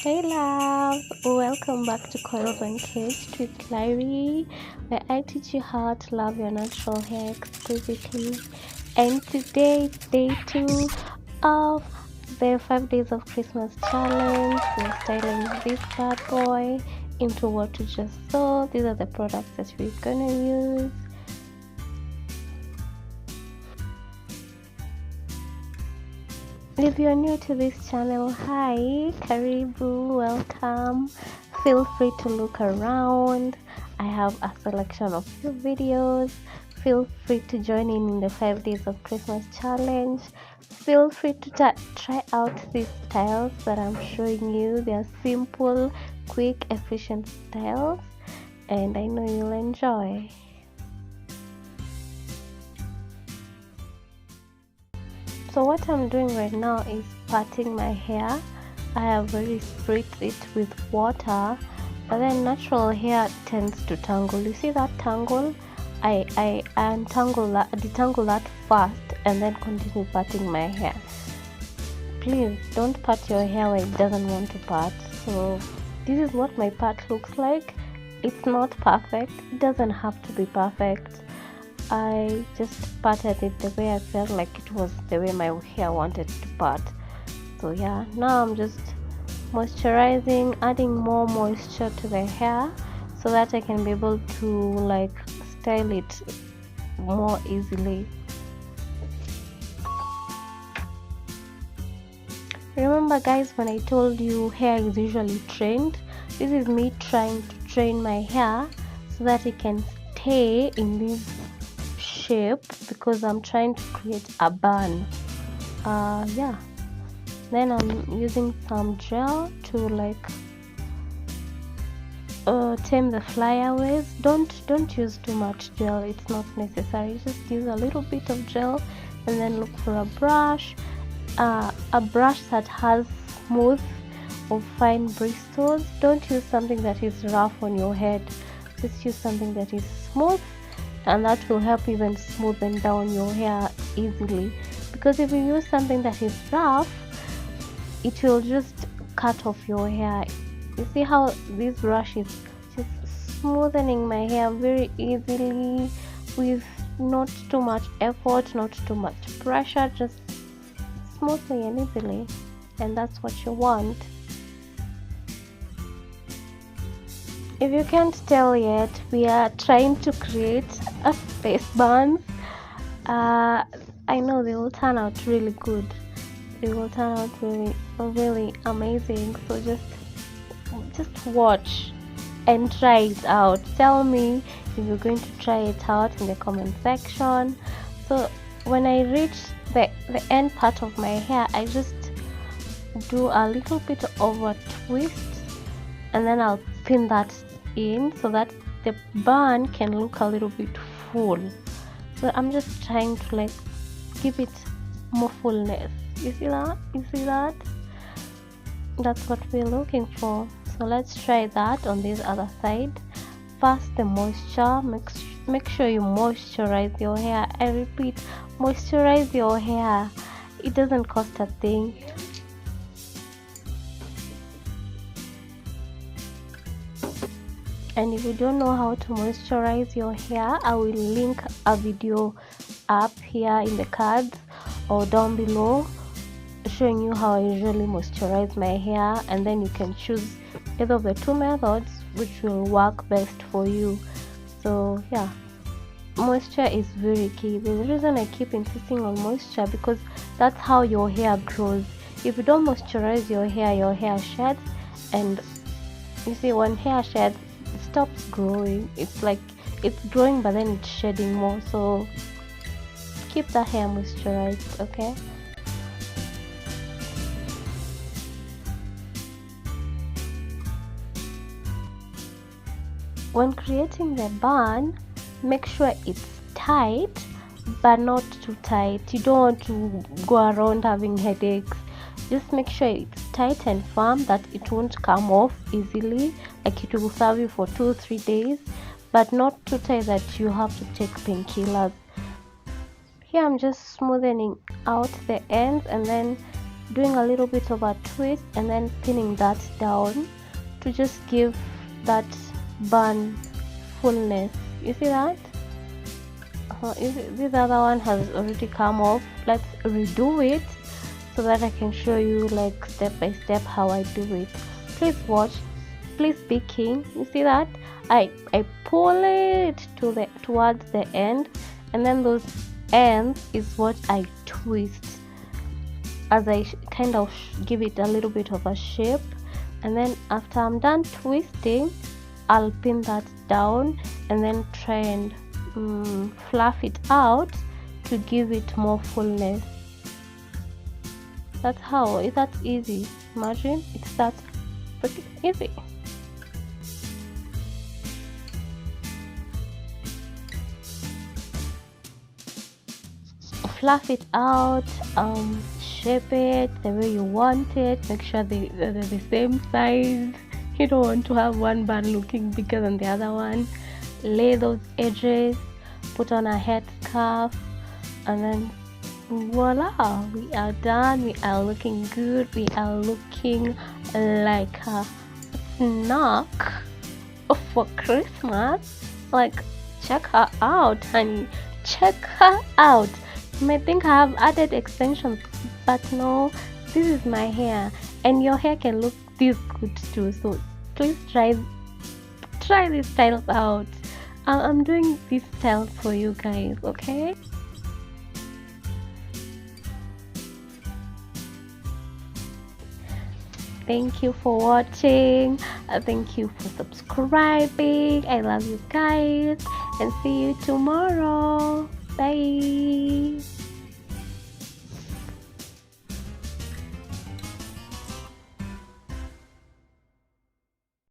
Hey love, welcome back to Coils and Cage with Larry, where I teach you how to love your natural hair exquisitely. And today it's day 2 of the 5 days of Christmas challenge. We're styling this bad boy into what you just saw. These are the products that we're gonna use. If you're new to this channel, hi, karibu, welcome. Feel free to look around. I have a selection of few videos. Feel free to join in the 5 days of Christmas challenge. Feel free to try out these styles that I'm showing you. They are simple, quick, efficient styles, and I know you'll enjoy. So what I'm doing right now is parting my hair. I have already spritz it with water, but then natural hair tends to tangle. You see that tangle? I detangle that first and then continue parting my hair. Please don't part your hair where it doesn't want to part. So this is what my part looks like. It's not perfect. It doesn't have to be perfect. I just parted it the way I felt like it was the way my hair wanted to part. So yeah, now I'm just moisturizing, adding more moisture to the hair so that I can be able to like style it more easily. Remember guys, when I told you hair is usually trained, this is me trying to train my hair so that it can stay in this shape because I'm trying to create a bun. Yeah, then I'm using some gel to like tame the flyaways. Don't use too much gel, it's not necessary. Just use a little bit of gel and then look for a brush that has smooth or fine bristles. Don't use something that is rough on your head, just use something that is smooth, and that will help even smoothen down your hair easily. Because if you use something that is rough, it will just cut off your hair. You see how this brush is just smoothening my hair very easily with not too much effort, not too much pressure, just smoothly and easily. And that's what you want. If you can't tell yet, we are trying to create a face bun. I know they will turn out really good. They will turn out really amazing. So just watch and try it out. Tell me if you're going to try it out in the comment section. So when I reach the end part of my hair, I just do a little bit of a twist and then I'll pin that in so that the bun can look a little bit full. So I'm just trying to like give it more fullness. You see that? That's what we're looking for. So let's try that on this other side. First, the moisture. Make sure you moisturize your hair. I repeat, moisturize your hair. It doesn't cost a thing. And if you don't know how to moisturize your hair, I will link a video up here in the cards or down below showing you how I usually moisturize my hair, and then you can choose either of the two methods which will work best for you. So yeah, moisture is very key. The reason I keep insisting on moisture because that's how your hair grows. If you don't moisturize your hair sheds, and you see when hair sheds, it stops growing. It's like it's growing but then it's shedding more. So keep the hair moisturized, okay? When creating the bun, make sure it's tight but not too tight. You don't want to go around having headaches. Just make sure it's tight and firm, that it won't come off easily, like it will serve you for 2-3 days, but not too tight that you have to take painkillers. Here I'm just smoothing out the ends and then doing a little bit of a twist and then pinning that down to just give that bun fullness. You see that? This other one has already come off. Let's redo it so that I can show you like step by step how I do it. Please watch, please be keen. You see that? I pull it towards the end, and then those ends is what I twist as I kind of give it a little bit of a shape. And then after I'm done twisting, I'll pin that down and then try and fluff it out to give it more fullness. That's how. It's that easy. Imagine it's that freaking easy. Fluff it out, shape it the way you want it. Make sure they're the same size. You don't want to have one bun looking bigger than the other one. Lay those edges, put on a head scarf, and then voila, we are done. We are looking good. We are looking like a snack for Christmas. Like, check her out, honey. Check her out. You may think I have added extensions, but no, this is my hair, and your hair can look this good too. So please try these styles out. I'm doing these styles for you guys, okay? Thank you for watching. Thank you for subscribing. I love you guys, and see you tomorrow. Bye.